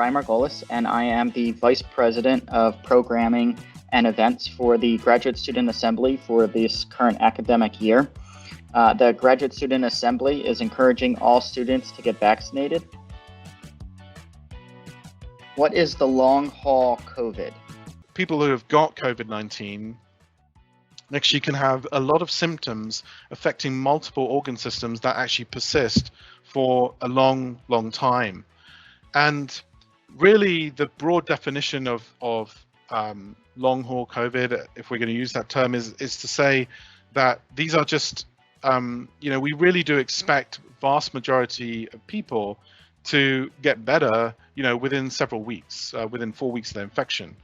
Brian Margolis, and I am the Vice President of Programming and Events for the Graduate Student Assembly for this current academic year. The Graduate Student Assembly is encouraging all students to get vaccinated. What is the long-haul COVID? People who have got COVID-19 actually can have a lot of symptoms affecting multiple organ systems that actually persist for a long time. And really the broad definition of long haul COVID, if we're going to use that term, is to say that these are just, we really do expect vast majority of people to get better, within several weeks, within 4 weeks of their infection.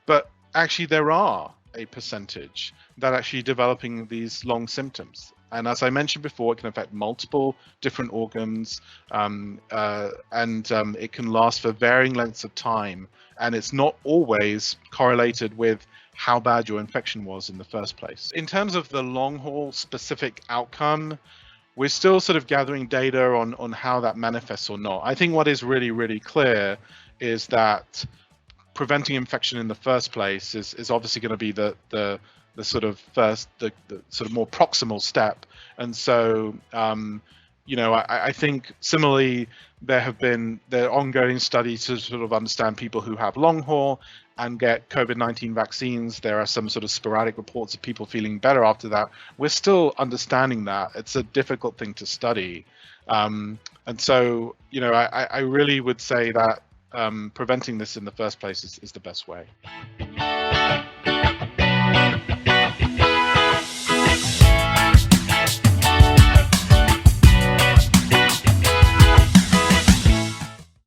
But actually there are a percentage that actually developing these long symptoms. And as I mentioned before, it can affect multiple different organs, and it can last for varying lengths of time. And it's not always correlated with how bad your infection was in the first place. In terms of the long haul specific outcome, we're still sort of gathering data on how that manifests or not. I think what is really clear is that preventing infection in the first place is obviously going to be the sort of first, the sort of more proximal step. And so, I think similarly, there are ongoing studies to sort of understand people who have long haul and get COVID-19 vaccines. There are some sort of sporadic reports of people feeling better after that. We're still understanding that. It's a difficult thing to study. And so, I really would say that preventing this in the first place is the best way.